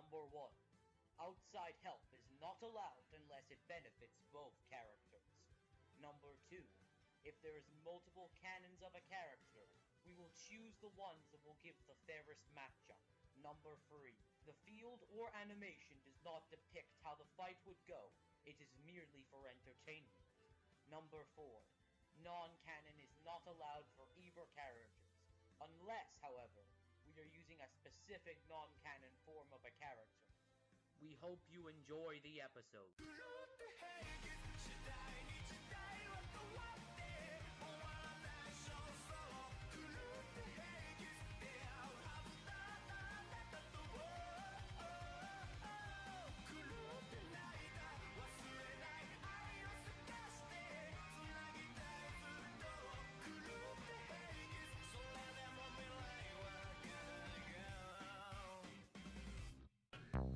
Number 1. Outside help is not allowed unless it benefits both characters. Number 2. If there is multiple cannons of a character, we will choose the ones that will give the fairest matchup. Number 3. The field or animation does not depict how the fight would go. It is merely for entertainment. Number 4. Non-canon is not allowed for either characters, unless, however, we are using a specific non-canon form of a character. We hope you enjoy the episode.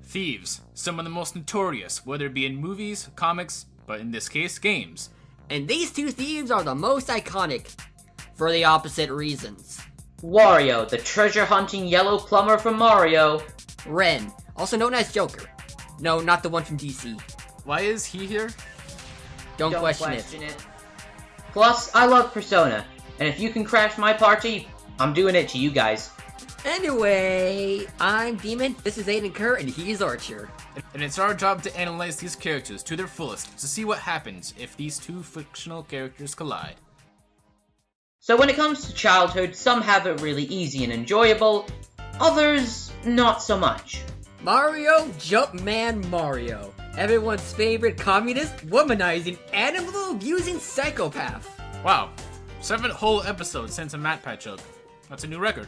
Thieves, some of the most notorious, whether it be in movies, comics, but in this case, games. And these two thieves are the most iconic, for the opposite reasons. Wario, the treasure-hunting yellow plumber from Mario. Ren, also known as Joker. No, not the one from DC. Why is he here? Don't question it. Plus, I love Persona, and if you can crash my party, I'm doing it to you guys. Anyway, I'm Demon, this is Aiden Kerr, and he's Archer. And it's our job to analyze these characters to their fullest, to see what happens if these two fictional characters collide. So when it comes to childhood, some have it really easy and enjoyable, others not so much. Mario, Jumpman Mario. Everyone's favorite communist, womanizing, animal-abusing psychopath. Wow, 7 whole episodes since a Mat Pat joke. That's a new record.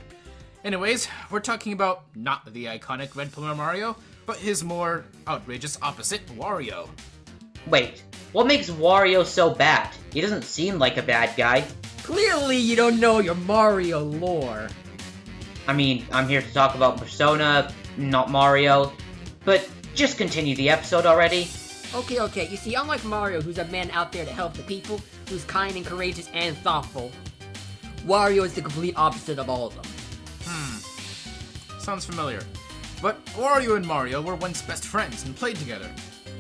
Anyways, we're talking about not the iconic Red Plumber Mario, but his more outrageous opposite, Wario. Wait, what makes Wario so bad? He doesn't seem like a bad guy. Clearly you don't know your Mario lore. I mean, I'm here to talk about Persona, not Mario, but just continue the episode already. Okay, you see, unlike Mario, who's a man out there to help the people, who's kind and courageous and thoughtful, Wario is the complete opposite of all of them. Sounds familiar. But Wario and Mario were once best friends and played together,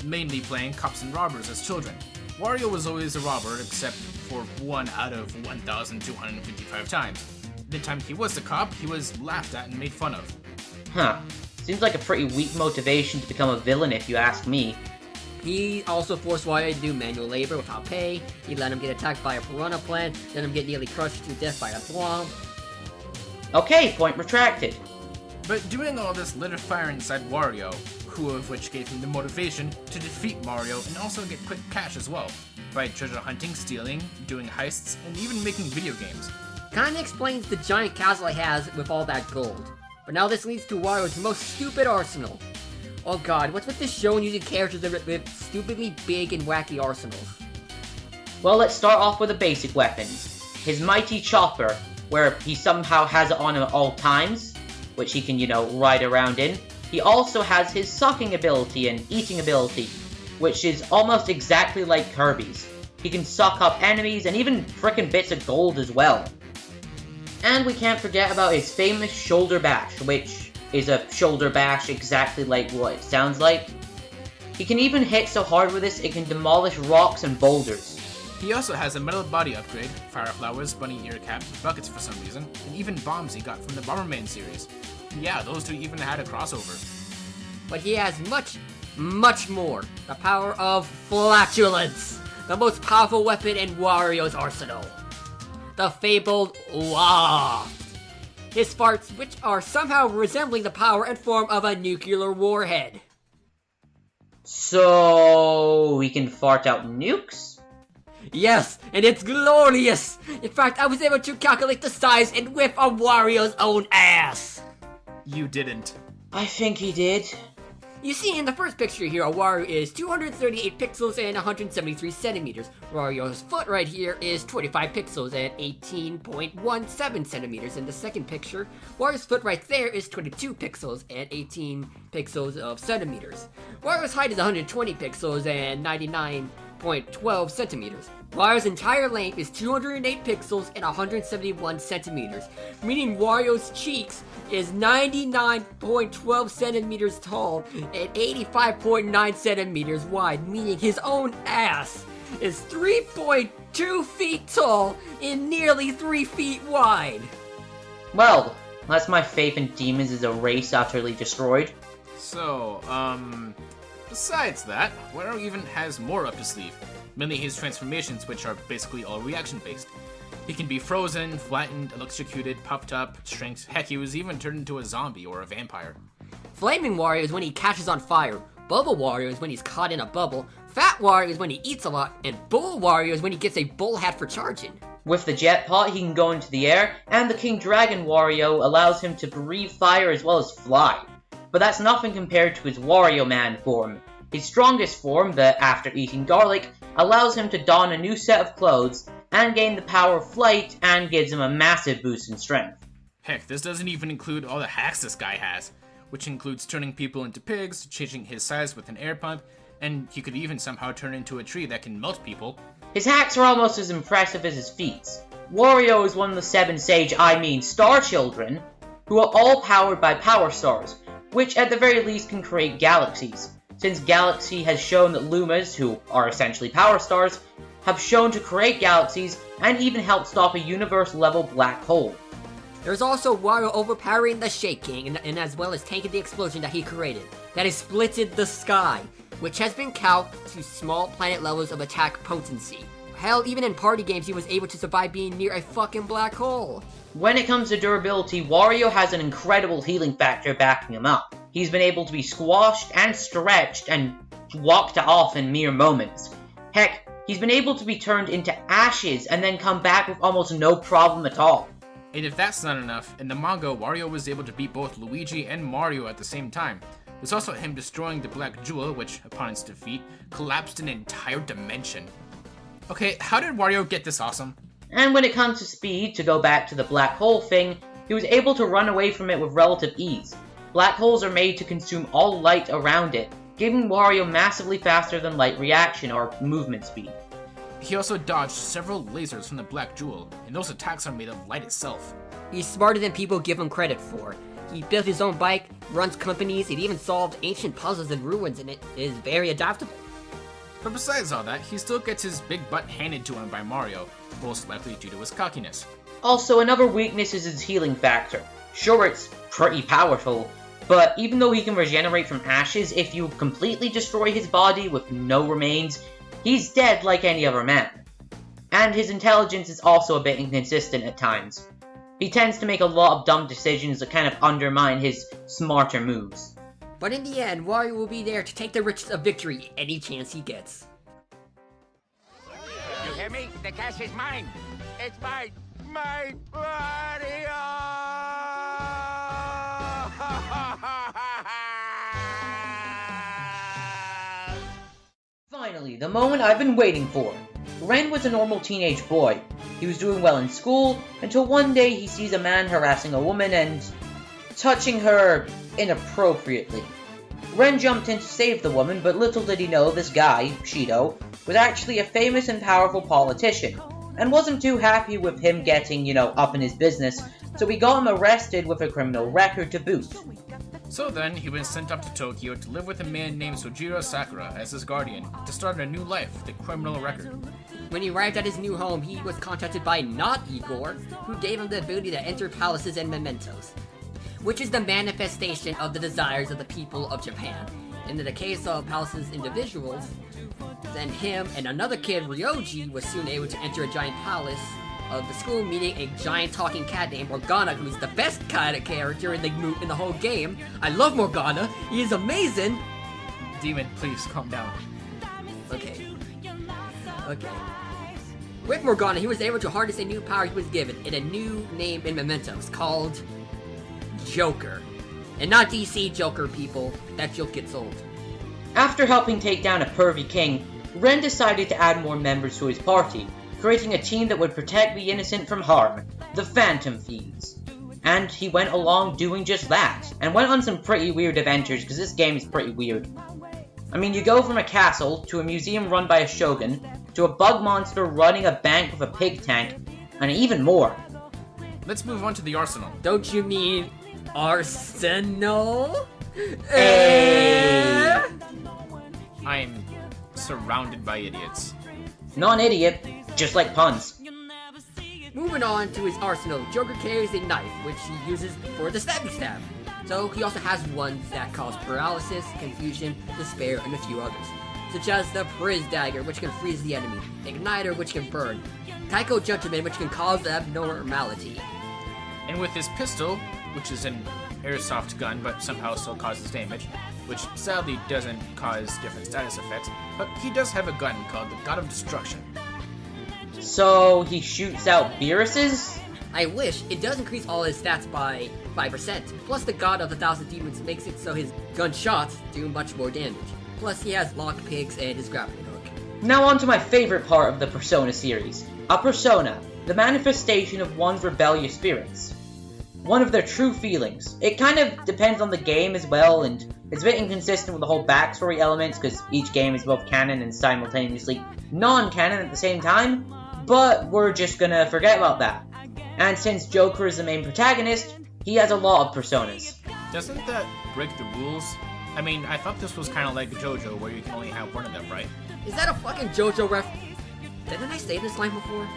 mainly playing cops and robbers as children. Wario was always a robber except for 1 out of 1,255 times. The time he was a cop, he was laughed at and made fun of. Huh. Seems like a pretty weak motivation to become a villain if you ask me. He also forced Wario to do manual labor without pay. He let him get attacked by a piranha plant, let him get nearly crushed to death by a swamp. Okay, point retracted. But doing all this lit a fire inside Wario, who of which gave him the motivation to defeat Mario and also get quick cash as well, by treasure hunting, stealing, doing heists, and even making video games. Kinda explains the giant castle he has with all that gold. But now this leads to Wario's most stupid arsenal. Oh god, what's with this show and using characters with stupidly big and wacky arsenals? Well, let's start off with the basic weapons. His mighty chopper, where he somehow has it on at all times, which he can, ride around in. He also has his sucking ability and eating ability, which is almost exactly like Kirby's. He can suck up enemies and even frickin' bits of gold as well. And we can't forget about his famous shoulder bash, which is a shoulder bash exactly like what it sounds like. He can even hit so hard with this it can demolish rocks and boulders. He also has a metal body upgrade, fire flowers, bunny ear cap, buckets for some reason, and even bombs he got from the Bomberman series. Yeah, those two even had a crossover. But he has much, much more. The power of flatulence. The most powerful weapon in Wario's arsenal. The fabled Waft. His farts, which are somehow resembling the power and form of a nuclear warhead. So we can fart out nukes? Yes, and it's glorious! In fact, I was able to calculate the size and width of Wario's own ass! You didn't. I think he did. You see, in the first picture here, Wario is 238 pixels and 173 centimeters. Wario's foot right here is 25 pixels and 18.17 centimeters. In the second picture, Wario's foot right there is 22 pixels and 18 pixels of centimeters. Wario's height is 120 pixels and 99 99.12 centimeters. Wario's entire length is 208 pixels and 171 centimeters, meaning Wario's cheeks is 99.12 centimeters tall and 85.9 centimeters wide, meaning his own ass is 3.2 feet tall and nearly 3 feet wide. Well, unless my faith in demons is a race utterly destroyed. So, besides that, Wario even has more up his sleeve. Mainly his transformations, which are basically all reaction-based. He can be frozen, flattened, electrocuted, puffed up, shrinked, heck, he was even turned into a zombie or a vampire. Flaming Wario is when he catches on fire, Bubble Wario is when he's caught in a bubble, Fat Wario is when he eats a lot, and Bull Wario is when he gets a bull hat for charging. With the jet pot, he can go into the air, and the King Dragon Wario allows him to breathe fire as well as fly. But that's nothing compared to his Wario Man form. His strongest form, the after eating garlic, allows him to don a new set of clothes and gain the power of flight and gives him a massive boost in strength. Heck, this doesn't even include all the hacks this guy has, which includes turning people into pigs, changing his size with an air pump, and he could even somehow turn into a tree that can melt people. His hacks are almost as impressive as his feats. Wario is one of the 7 Star Children, who are all powered by Power Stars, which at the very least can create galaxies, since Galaxy has shown that Lumas, who are essentially Power Stars, have shown to create galaxies and even help stop a universe-level black hole. There's also Wario overpowering the Shake King, and as well as tanking the explosion that he created, that has splitted the sky, which has been calced to small planet levels of attack potency. Hell, even in party games he was able to survive being near a fucking black hole. When it comes to durability, Wario has an incredible healing factor backing him up. He's been able to be squashed and stretched and walked off in mere moments. Heck, he's been able to be turned into ashes and then come back with almost no problem at all. And if that's not enough, in the manga, Wario was able to beat both Luigi and Mario at the same time. There's also him destroying the Black Jewel, which, upon its defeat, collapsed an entire dimension. Okay, how did Wario get this awesome? And when it comes to speed, to go back to the black hole thing, he was able to run away from it with relative ease. Black holes are made to consume all light around it, giving Wario massively faster than light reaction or movement speed. He also dodged several lasers from the Black Jewel, and those attacks are made of light itself. He's smarter than people give him credit for. He built his own bike, runs companies, and even solved ancient puzzles and ruins, and it is very adaptable. But besides all that, he still gets his big butt handed to him by Mario, most likely due to his cockiness. Also, another weakness is his healing factor. Sure, it's pretty powerful, but even though he can regenerate from ashes, if you completely destroy his body with no remains, he's dead like any other man. And his intelligence is also a bit inconsistent at times. He tends to make a lot of dumb decisions that kind of undermine his smarter moves. But in the end, Wario will be there to take the riches of victory any chance he gets. You hear me? The cash is mine. It's mine. My Wario! Finally, the moment I've been waiting for. Ren was a normal teenage boy. He was doing well in school, until one day he sees a man harassing a woman and touching her inappropriately. Ren jumped in to save the woman, but little did he know this guy, Shido, was actually a famous and powerful politician, and wasn't too happy with him getting, up in his business, so he got him arrested with a criminal record to boot. So then, he was sent up to Tokyo to live with a man named Sojiro Sakura as his guardian, to start a new life with a criminal record. When he arrived at his new home, he was contacted by not Igor, who gave him the ability to enter palaces and mementos, which is the manifestation of the desires of the people of Japan. And in the case of palaces individuals, then him and another kid, Ryoji, was soon able to enter a giant palace of the school, meeting a giant talking cat named Morgana, who's the best kind of character in the whole game. I love Morgana. He is amazing. Demon, please calm down. Okay. With Morgana, he was able to harness a new power he was given in a new name in Mementos called Joker. And not DC Joker, people. That joke gets old. After helping take down a pervy king, Ren decided to add more members to his party, creating a team that would protect the innocent from harm, the Phantom Thieves. And he went along doing just that, and went on some pretty weird adventures, because this game is pretty weird. I mean, you go from a castle to a museum run by a shogun to a bug monster running a bank with a pig tank, and even more. Let's move on to the arsenal. Don't you mean arsenal? Hey. I'm surrounded by idiots. Not an idiot, just like puns. Moving on to his arsenal, Joker carries a knife, which he uses for the stabby stab. So he also has ones that cause paralysis, confusion, despair, and a few others. Such as the Priz Dagger, which can freeze the enemy, Igniter, which can burn, Taiko Gentleman, which can cause abnormality. And with his pistol, which is an airsoft gun but somehow still causes damage, which sadly doesn't cause different status effects, but he does have a gun called the God of Destruction. So he shoots out viruses? I wish. It does increase all his stats by 5%. Plus the God of the Thousand Demons makes it so his gunshots do much more damage. Plus he has lockpicks and his grappling hook. Now on to my favorite part of the Persona series. A persona, the manifestation of one's rebellious spirits. One of their true feelings. It kind of depends on the game as well, and it's a bit inconsistent with the whole backstory elements, because each game is both canon and simultaneously non-canon at the same time, but we're just gonna forget about that. And since Joker is the main protagonist, he has a lot of personas. Doesn't that break the rules? I mean, I thought this was kind of like JoJo, where you can only have one of them, right? Is that a fucking JoJo ref? Didn't I say this line before?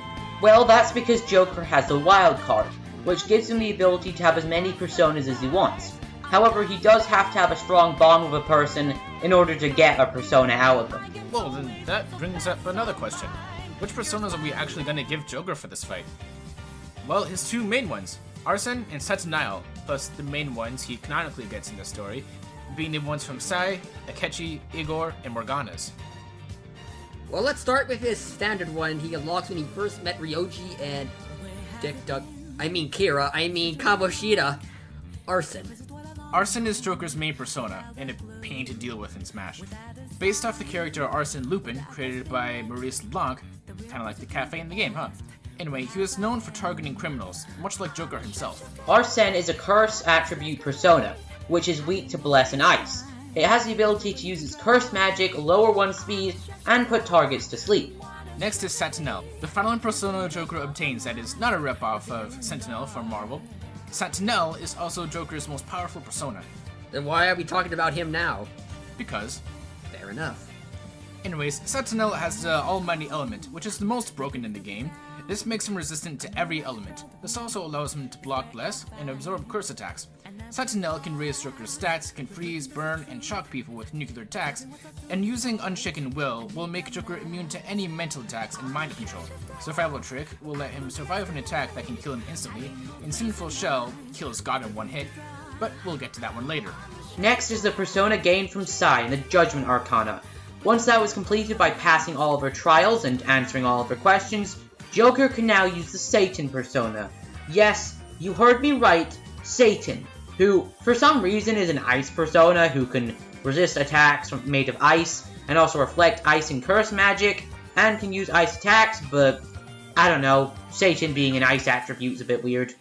Well, that's because Joker has the wild card, which gives him the ability to have as many personas as he wants. However, he does have to have a strong bond with a person in order to get a persona out of them. Well, then that brings up another question. Which personas are we actually going to give Joker for this fight? Well, his two main ones, Arsene and Saturnine, plus the main ones he canonically gets in the story, being the ones from Sai, Akechi, Igor, and Morgana's. Well, let's start with his standard one he unlocks when he first met Ryoji and Kamoshida, Arsene. Arsene is Joker's main persona, and a pain to deal with in Smash. Based off the character Arsene Lupin, created by Maurice LeBlanc, kinda like the cafe in the game, huh? Anyway, he was known for targeting criminals, much like Joker himself. Arsene is a curse attribute persona, which is weak to Bless and Ice. It has the ability to use its curse magic, lower one's speed, and put targets to sleep. Next is Saturnine, the final persona Joker obtains that is not a ripoff of Sentinel from Marvel. Saturnine is also Joker's most powerful persona. Then why are we talking about him now? Because. Fair enough. Anyways, Saturnine has the Almighty Element, which is the most broken in the game. This makes him resistant to every element. This also allows him to block Bless and absorb curse attacks. Saturnine can raise Joker's stats, can freeze, burn, and shock people with nuclear attacks, and using Unshaken Will make Joker immune to any mental attacks and mind control. Survival Trick will let him survive an attack that can kill him instantly, and Sinful Shell kills God in one hit, but we'll get to that one later. Next is the persona gained from Sai in the Judgment Arcana. Once that was completed by passing all of her trials and answering all of her questions, Joker can now use the Satan persona. Yes, you heard me right, Satan, who, for some reason, is an ice persona who can resist attacks made of ice, and also reflect ice and curse magic, and can use ice attacks, but I don't know, Satan being an ice attribute is a bit weird.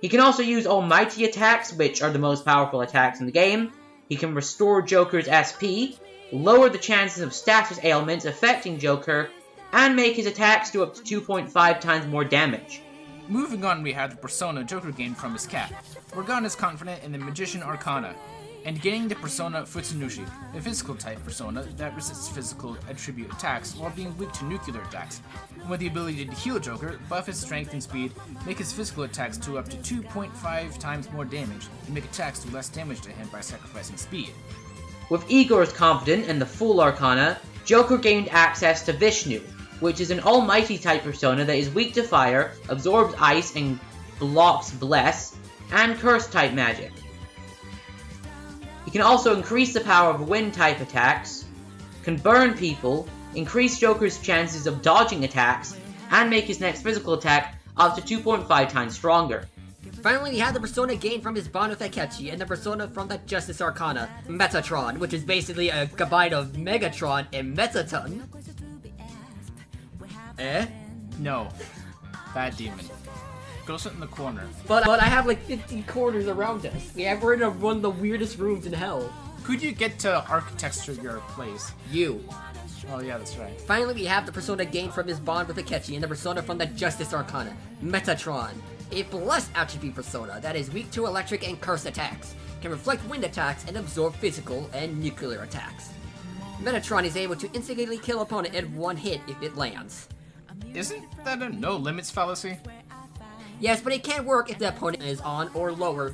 He can also use Almighty attacks, which are the most powerful attacks in the game. He can restore Joker's SP, lower the chances of status ailments affecting Joker, and make his attacks do up to 2.5 times more damage. Moving on, we have the persona Joker gained from his cat. Morgana is confident in the Magician Arcana, and gaining the persona Futsunushi, a physical type persona that resists physical attribute attacks while being weak to nuclear attacks. And with the ability to heal Joker, buff his strength and speed, make his physical attacks do up to 2.5 times more damage, and make attacks do less damage to him by sacrificing speed. With Igor's confident in the Full Arcana, Joker gained access to Vishnu, which is an Almighty type persona that is weak to fire, absorbs ice, and blocks Bless, and Curse type magic. He can also increase the power of Wind type attacks, can burn people, increase Joker's chances of dodging attacks, and make his next physical attack up to 2.5 times stronger. Finally, we have the persona gained from his bond with Akechi, and the persona from the Justice Arcana, Metatron, which is basically a combine of Megatron and Metaton. No. Bad demon. Go sit in the corner. But I have like 50 corners around us. We're in one of the weirdest rooms in hell. Who'd you get to architecture your place? You. Oh yeah, that's right. Finally, we have the persona gained from his bond with Akechi and the persona from the Justice Arcana, Metatron. A blessed attribute persona that is weak to electric and curse attacks, can reflect wind attacks and absorb physical and nuclear attacks. Metatron is able to instantly kill opponent at one hit if it lands. Isn't that a no limits fallacy? Yes, but it can't work if the opponent is on or lower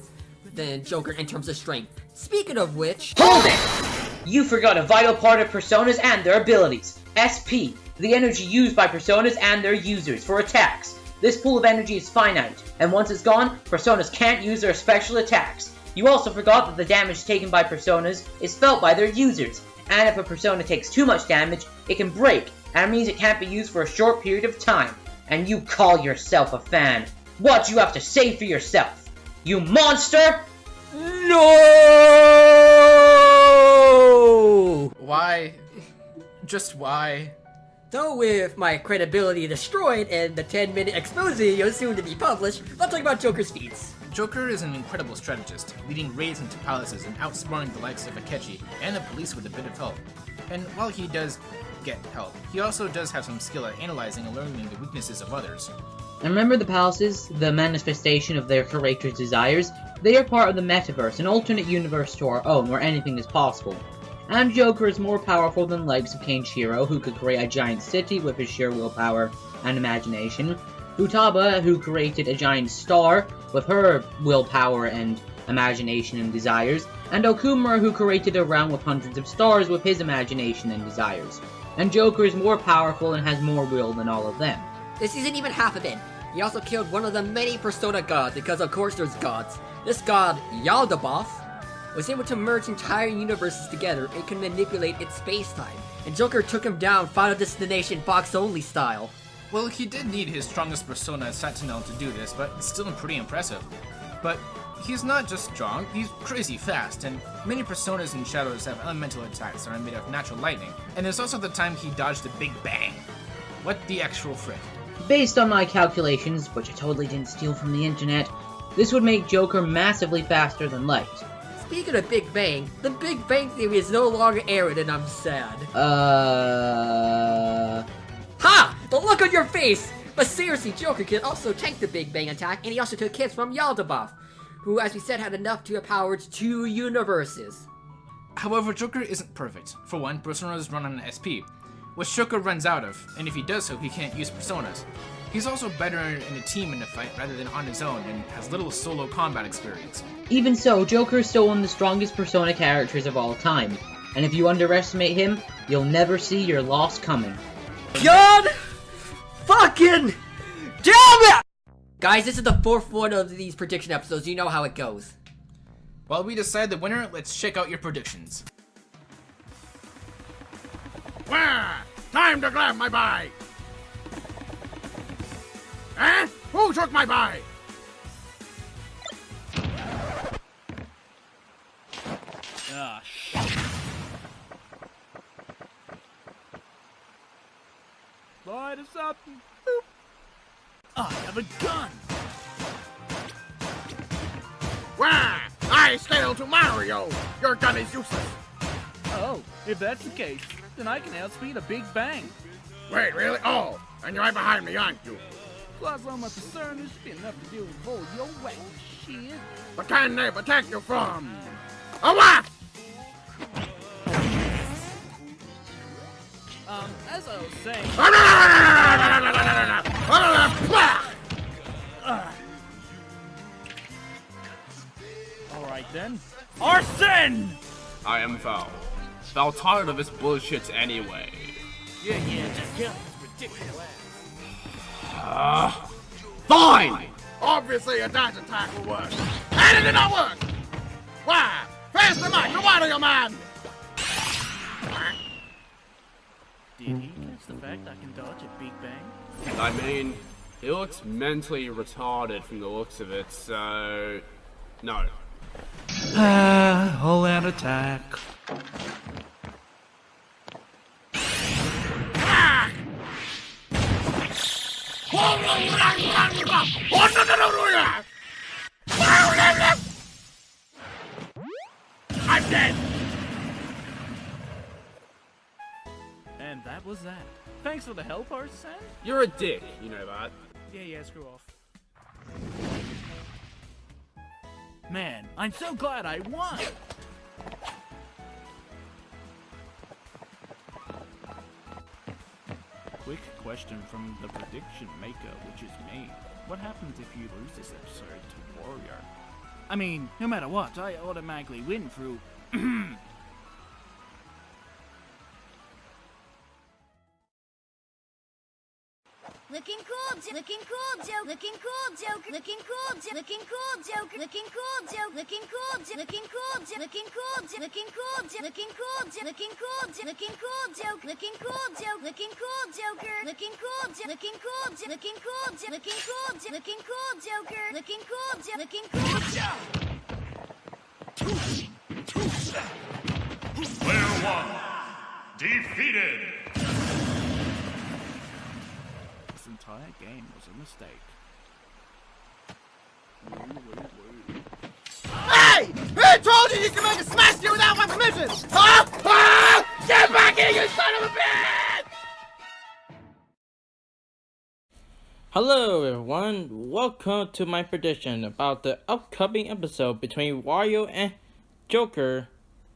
than Joker in terms of strength. Speaking of which... Hold it! You forgot a vital part of personas and their abilities. SP, the energy used by personas and their users for attacks. This pool of energy is finite, and once it's gone, personas can't use their special attacks. You also forgot that the damage taken by personas is felt by their users, and if a persona takes too much damage, it can break, and it means it can't be used for a short period of time. And you call yourself a fan. What do you have to say for yourself? You monster! No! Why? Just why? So with my credibility destroyed and the 10-minute exposé soon to be published, let's talk about Joker's feats. Joker is an incredible strategist, leading raids into palaces and outsmarting the likes of Akechi and the police with a bit of help. And while he does get help, he also does have some skill at analyzing and learning the weaknesses of others. And remember the palaces, the manifestation of their creator's desires? They are part of the metaverse, an alternate universe to our own, where anything is possible. And Joker is more powerful than likes of Kenshiro, who could create a giant city with his sheer willpower and imagination. Futaba, who created a giant star with her willpower and imagination and desires. And Okumura, who created a realm with hundreds of stars with his imagination and desires. And Joker is more powerful and has more will than all of them. This isn't even half of it. He also killed one of the many Persona gods, because of course there's gods. This god, Yaldabaoth, was able to merge entire universes together and can manipulate its space-time. And Joker took him down Final Destination box-only style. Well, he did need his strongest persona, Sentinel, to do this, but it's still pretty impressive. But he's not just strong, he's crazy fast, and many personas and shadows have elemental attacks that are made of natural lightning. And there's also the time he dodged the Big Bang. What the actual frick? Based on my calculations, which I totally didn't steal from the internet, this would make Joker massively faster than light. Speaking of Big Bang, the Big Bang Theory is no longer aired and I'm sad. Ha! The look on your face! But seriously, Joker can also tank the Big Bang attack, and he also took hits from Yaldabaoth, who, as we said, had enough to have powered 2 universes. However, Joker isn't perfect. For one, personas run on an SP, which Joker runs out of, and if he does so, he can't use personas. He's also better in a team in a fight rather than on his own, and has little solo combat experience. Even so, Joker is still one of the strongest Persona characters of all time, and if you underestimate him, you'll never see your loss coming. God fucking damn it! Guys, this is the 4th one of these prediction episodes. You know how it goes. While we decide the winner, let's check out your predictions. Wah! Time to grab my bike! Eh? Who took my bike? Ah, shit. Light us up. Boop. I have a gun. Wah! I scale to Mario. Your gun is useless. Oh, if that's the case, then I can outspeed a Big Bang. Wait, really? Oh, and you're right behind me, aren't you? Plus, all my personas should be enough to deal with all your wacky shit. But can they protect you from... a what? As I was saying... Alright then. Arson! I am Val. Val tired of this bullshit anyway. Yeah, just kill this ridiculous Fine! Obviously a dash attack will work. And it did not work! Why? Face the mic, the Wario man! Did he catch the fact I can dodge a Big Bang? I mean, he looks mentally retarded from the looks of it, so... no. All out attack. I'm dead! was that? Thanks for the help, Artisan? You're a dick, you know that. Yeah, screw off. Man, I'm so glad I won! Quick question from the prediction maker, which is me. What happens if you lose this episode to Warrior? I mean, no matter what, I automatically win through... Looking cool, looking cool, joke, looking cool, joke, looking cool, looking cool, joke, looking cool, joke, looking cool, looking cool, looking cool, looking cool, looking cool, looking cool, looking cool, joke, looking cool, joke, looking cool, joker, looking cool, looking cool, looking cool, looking cool, looking cool, joker, looking cool, looking cool. Player 1 defeated. This entire game was a mistake. Hey! Who told you can make a smash deal without my permission? Huh? Ah! Get back here, you son of a bitch! Hello everyone, welcome to my prediction about the upcoming episode between Wario and Joker,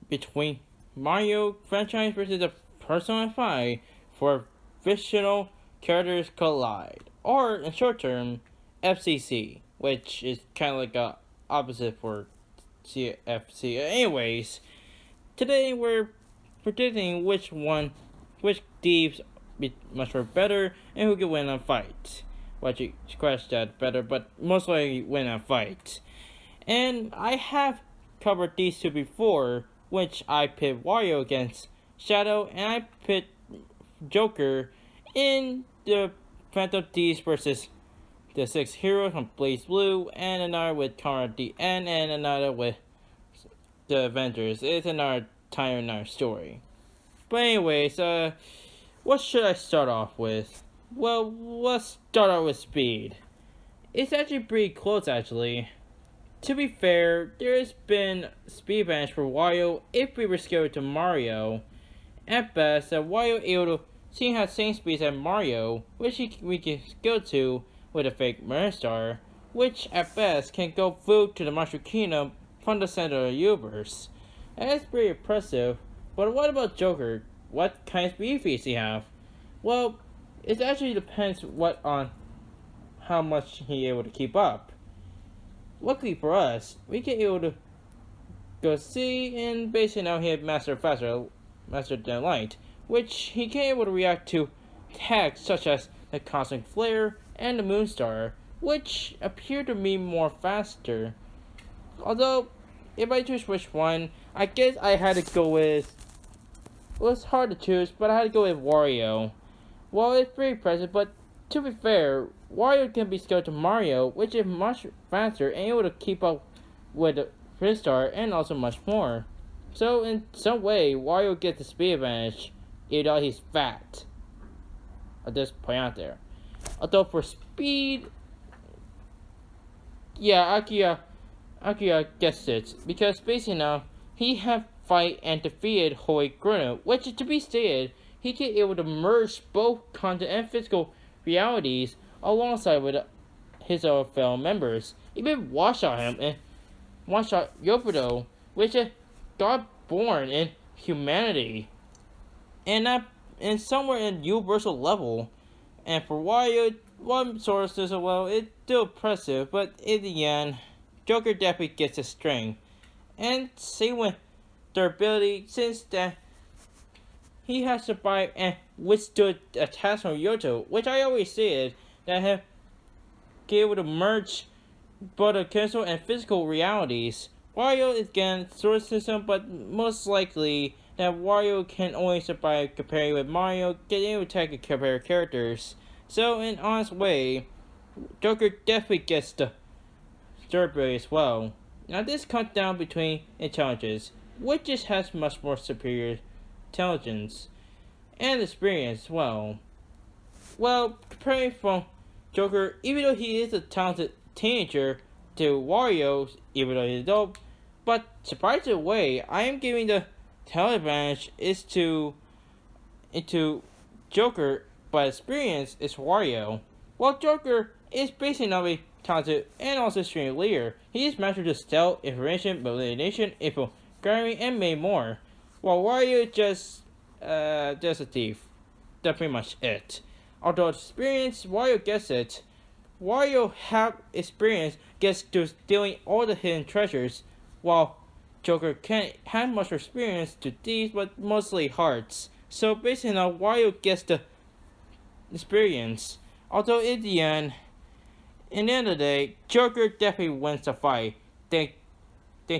between Mario franchise versus the Persona 5 for Fictional Characters Collide, or in short term, FCC, which is kind of like a opposite for CFC. Anyways, today we're predicting which thieves much work better and who can win a fight. Well, you scratch that better, but most likely win a fight. And I have covered these two before, which I pit Wario against Shadow, and I pit Joker in the Phantom Thieves versus the 6 heroes from Blaze Blue, and another with Kara at the end, and another with the Avengers. It's another time in our story. But anyways, what should I start off with? Well, let's start out with speed. It's actually pretty close, actually. To be fair, there has been speed advantage for Wario if we were scaled to Mario. At best, that Wario able to see has same speed as Mario, which we can scale to with a fake Mirror Star, which at best can go through to the Mushroom Kingdom from the center of the universe. That's pretty impressive, but what about Joker? What kind of speed feats does he have? Well, it actually depends on how much he's able to keep up. Luckily for us, we can able to go see, and basically now he has Master than Light, which he can able to react to attacks such as the Cosmic Flare and the Moonstar, which appear to be more faster. Although, if I choose which one, I guess I had to go with... Well, it's hard to choose, but I had to go with Wario. Well, it's pretty impressive, but to be fair, Wario can be scaled to Mario, which is much faster and able to keep up with the Finstar and also much more. So in some way, Wario gets the speed advantage, even though he's fat. I'll just point out there. Although for speed, yeah, Akira gets it, because basically now, he have fight and defeated Holy Grail, which to be stated, he can able to merge both content and physical realities alongside with his fellow members. Even one-shot him and one-shot Yofudo, which got born in humanity. And somewhere in universal level. And for Wario, one source as well, it's still impressive, but in the end, Joker definitely gets a string. And same with their ability, since that he has survived and withstood attacks from Yoto, which I always said that have been able to merge both the chemical and physical realities. Wario is again sword system, but most likely that Wario can only survive comparing with Mario, getting able to attack and compare characters. So in an honest way, Joker definitely gets the third ability as well. Now this comes down between intelligence, which just has much more superior intelligence and experience as well. Well, comparing from Joker, even though he is a talented teenager, to Wario, even though he's adult, but surprisingly, I am giving the talent advantage is to Joker by experience is Wario. While Joker is basically talented and also extremely leader, he is mastered to stealth, information, manipulation, info, gathering, and many more. While Wario is just a thief. That's pretty much it. Although experience, Wario gets it. Wario have experience gets to stealing all the hidden treasures, while Joker can't have much experience to thieves, but mostly hearts. So basically now Wario gets the experience. Although in the end of the day, Joker definitely wins the fight, thanks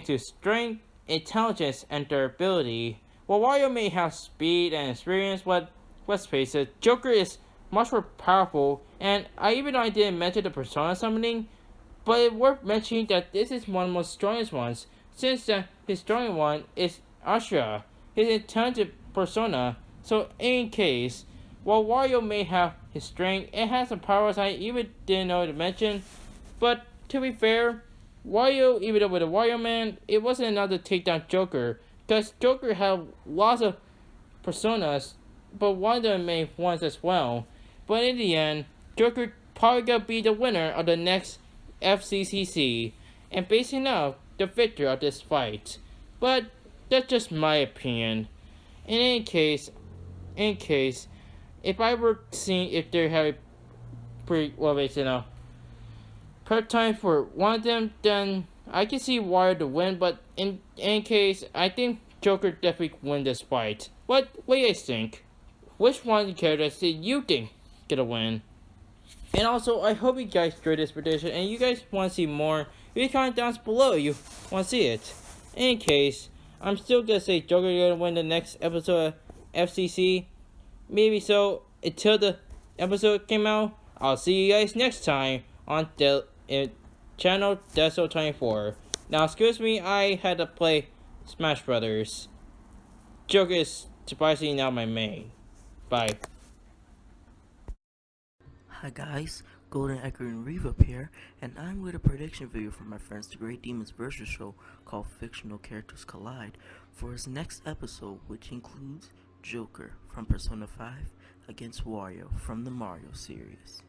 to strength, intelligence, and durability. While Wario may have speed and experience, but let's face it, Joker is much more powerful, and even though I didn't mention the Persona summoning, but it's worth mentioning that this is one of the most strongest ones, since his strongest one is Ashura, his intelligent Persona. So in case, while Wario may have his strength and has some powers I even didn't know to mention, but to be fair, Wario, even though with the Wario Man, it wasn't enough to take down Joker, because Joker had lots of personas, but one of the main ones as well. But in the end, Joker probably gonna be the winner of the next FCC, and basically now the victor of this fight. But that's just my opinion. In any case, if I were seeing if they have prep time for one of them, then I can see Wario to win. But in any case, I think Joker definitely win this fight. What do you guys think? Which one of the characters did you think gonna win? And also, I hope you guys enjoyed this prediction, and you guys want to see more, leave comment down below you want to see it. In any case, I'm still gonna say Joker gonna win the next episode of FCC. Maybe so. Until the episode came out, I'll see you guys next time on the channel Deso24. Now, excuse me, I had to play Smash Brothers. Joker is surprisingly now my main. Bye. Hi guys, Golden Echo and Reeve up here, and I'm with a prediction video from my friends the Great Demons Versus Show called Fictional Characters Collide for his next episode, which includes Joker from Persona 5 against Wario from the Mario series.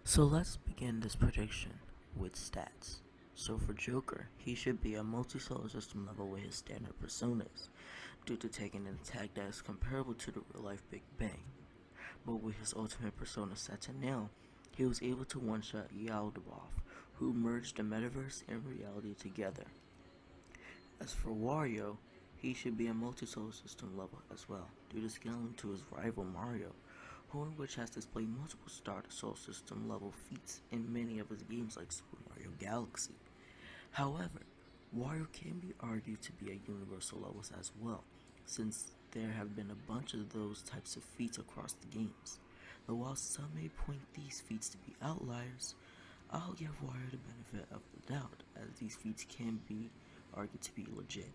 So let's begin this prediction with stats. So for Joker, he should be a multi-solar system level with his standard personas, due to taking an attack that is comparable to the real-life Big Bang. But with his ultimate persona set to nil, he was able to one-shot Yaldabaoth, who merged the metaverse and reality together. As for Wario, he should be a multi-solar system level as well, due to scaling to his rival Mario, who in which has displayed multiple Star Solar System level feats in many of his games like Super Mario Galaxy. However, Wario can be argued to be at universal levels as well, since there have been a bunch of those types of feats across the games. Though while some may point these feats to be outliers, I'll give Wario the benefit of the doubt, as these feats can be argued to be legit.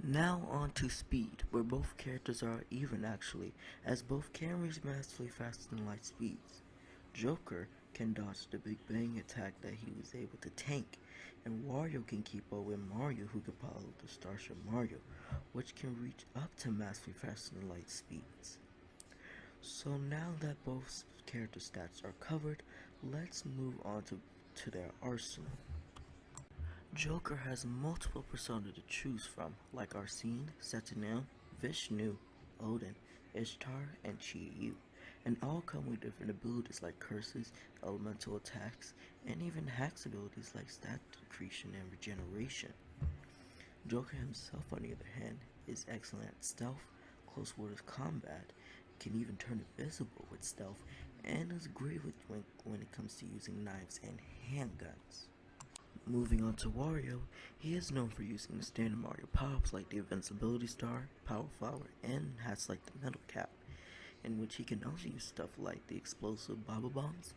Now on to speed, where both characters are even actually, as both can reach massively faster than light speeds. Joker can dodge the Big Bang attack that he was able to tank, and Wario can keep up with Mario, who can follow the Starship Mario, which can reach up to massively faster than light speeds. So now that both character stats are covered, let's move on to their arsenal. Joker has multiple personas to choose from, like Arsene, Saturnine, Vishnu, Odin, Ishtar, and Chi-Yu, and all come with different abilities like curses, elemental attacks, and even hacks abilities like stat accretion and regeneration. Joker himself, on the other hand, is excellent at stealth, close quarters combat, can even turn invisible with stealth, and is great when it comes to using knives and handguns. Moving on to Wario, he is known for using the standard Mario power-ups like the Invincibility Star, Power Flower, and hats like the Metal Cap, in which he can also use stuff like the explosive Baba Bombs,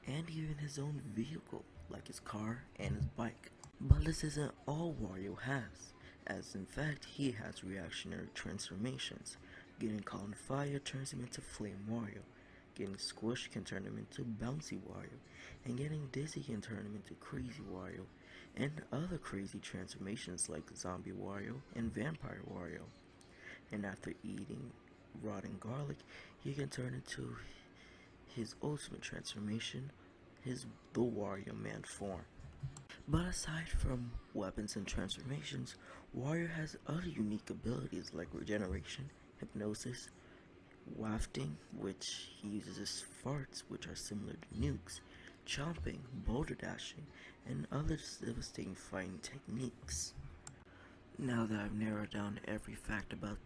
and even his own vehicle, like his car and his bike. But this isn't all Wario has, as in fact he has reactionary transformations. Getting caught on fire turns him into Flame Wario, getting squished can turn him into Bouncy Wario, and getting dizzy can turn him into Crazy Wario, and other crazy transformations like Zombie Wario and Vampire Wario. And after eating rotten garlic, he can turn into his ultimate transformation, the Wario Man form. But aside from weapons and transformations, Wario has other unique abilities like regeneration, hypnosis, wafting, which he uses his farts, which are similar to nukes, chomping, boulder dashing, and other devastating fighting techniques. Now that I've narrowed down every fact about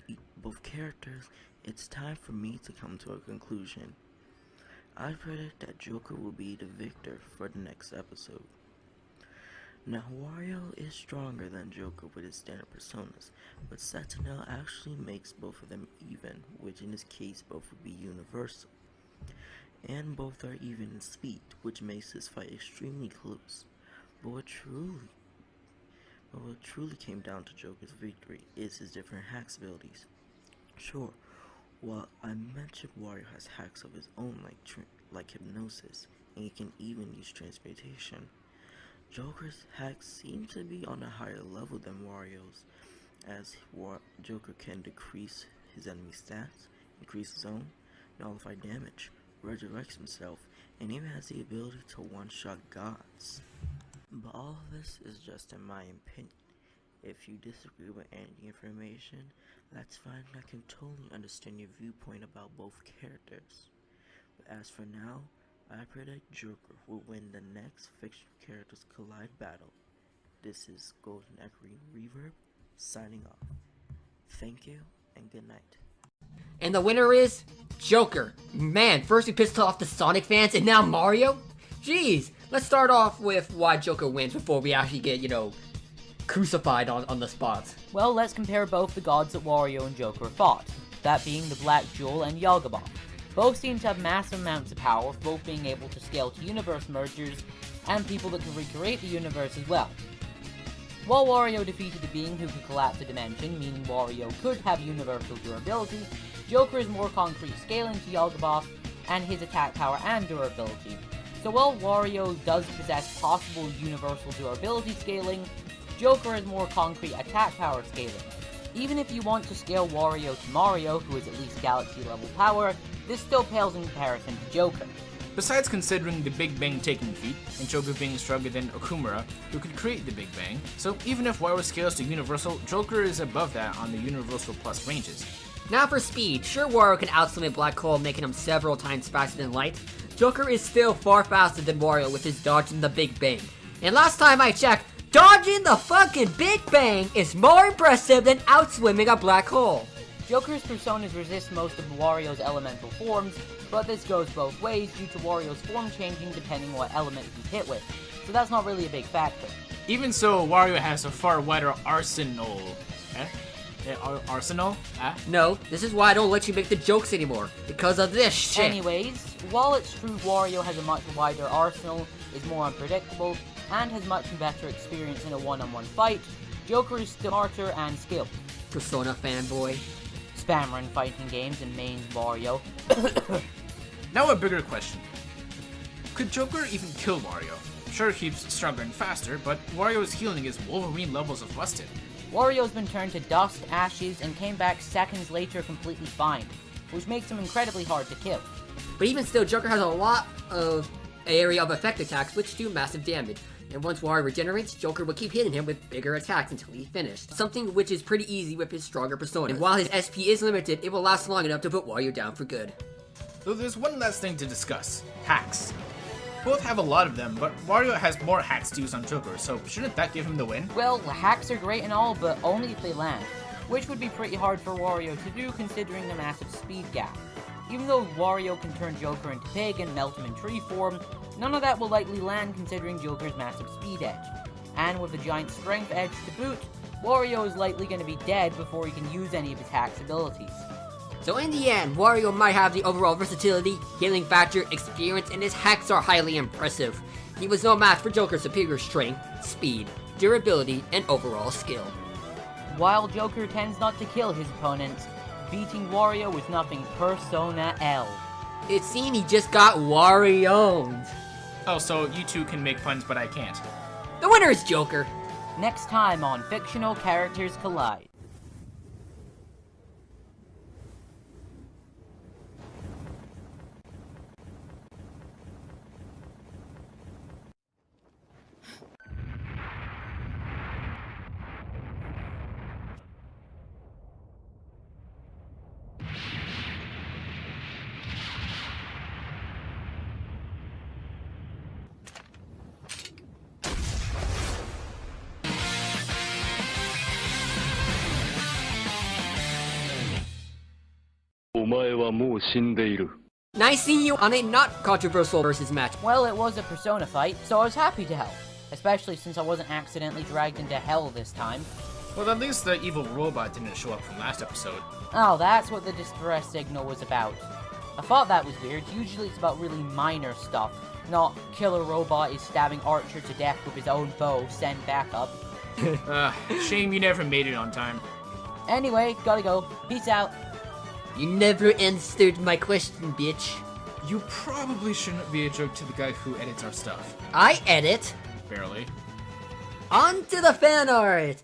both characters, it's time for me to come to a conclusion. I predict that Joker will be the victor for the next episode. Now, Wario is stronger than Joker with his standard personas, but Sentinel actually makes both of them even, which in this case both would be universal. And both are even in speed, which makes this fight extremely close. But what truly came down to Joker's victory is his different hacks abilities. Sure, while I mentioned Wario has hacks of his own like hypnosis, and he can even use transmutation, Joker's hacks seem to be on a higher level than Wario's, as Joker can decrease his enemy stats, increase his own, nullify damage, resurrects himself, and even has the ability to one-shot gods. But all of this is just in my opinion. If you disagree with any information, that's fine. I can totally understand your viewpoint about both characters. But as for now, I predict Joker will win the next Fictional Characters Collide battle. This is Golden Echoing Reverb, signing off. Thank you, and good night. And the winner is Joker. Man, first we pissed off the Sonic fans, and now Mario? Jeez, let's start off with why Joker wins before we actually get, crucified on the spot. Well, let's compare both the gods that Wario and Joker fought, that being the Black Jewel and Yaldabaoth. Both seem to have massive amounts of power, both being able to scale to universe mergers, and people that can recreate the universe as well. While Wario defeated a being who could collapse a dimension, meaning Wario could have universal durability, Joker is more concrete scaling to Yaldabaoth, and his attack power and durability. So while Wario does possess possible universal durability scaling, Joker has more concrete attack power scaling. Even if you want to scale Wario to Mario, who is at least galaxy level power, this still pales in comparison to Joker. Besides considering the Big Bang taking feat, and Joker being stronger than Okumura, who could create the Big Bang, so even if Wario scales to Universal, Joker is above that on the Universal Plus ranges. Now for speed, sure Wario can outswim a black hole, making him several times faster than light. Joker is still far faster than Wario with his dodging the Big Bang. And last time I checked, dodging the fucking Big Bang is more impressive than outswimming a black hole. Joker's personas resist most of Wario's elemental forms, but this goes both ways due to Wario's form changing depending what element he's hit with, so that's not really a big factor. Even so, Wario has a far wider arsenal. Arsenal? No, this is why I don't let you make the jokes anymore, because of this shit. Anyways, while it's true Wario has a much wider arsenal, is more unpredictable, and has much better experience in a one-on-one fight, Joker is still smarter and skilled. Persona fanboy. Spam run fighting games and mains Wario. Now a bigger question. Could Joker even kill Wario? Sure, he's stronger and faster, but Wario's healing is Wolverine levels of busted. Wario's been turned to dust, ashes, and came back seconds later completely fine, which makes him incredibly hard to kill. But even still, Joker has a lot of area of effect attacks which do massive damage. And once Wario regenerates, Joker will keep hitting him with bigger attacks until he's finished. Something which is pretty easy with his stronger persona. And while his SP is limited, it will last long enough to put Wario down for good. Though there's one last thing to discuss. Hacks. Both have a lot of them, but Wario has more hacks to use on Joker, so shouldn't that give him the win? Well, hacks are great and all, but only if they land, which would be pretty hard for Wario to do considering the massive speed gap. Even though Wario can turn Joker into pig and melt him in tree form, none of that will likely land considering Joker's massive speed edge. And with a giant strength edge to boot, Wario is likely going to be dead before he can use any of his hack's abilities. So in the end, Wario might have the overall versatility, healing factor, experience, and his hacks are highly impressive. He was no match for Joker's superior strength, speed, durability, and overall skill. While Joker tends not to kill his opponents, beating Wario was nothing Persona L. It seemed he just got Wario'd. Oh, so you two can make puns, but I can't. The winner is Joker. Next time on Fictional Characters Collide. お前はもう死んでいる。 Nice seeing you on a not controversial versus match. Well, it was a Persona fight, so I was happy to help. Especially since I wasn't accidentally dragged into hell this time. Well, at least the evil robot didn't show up from last episode. Oh, that's what the distress signal was about. I thought that was weird. Usually it's about really minor stuff. Not killer robot is stabbing Archer to death with his own bow, send backup. Shame you never made it on time. Anyway, gotta go. Peace out. You never answered my question, bitch. You probably shouldn't be a joke to the guy who edits our stuff. I edit. Barely. On to the fan art!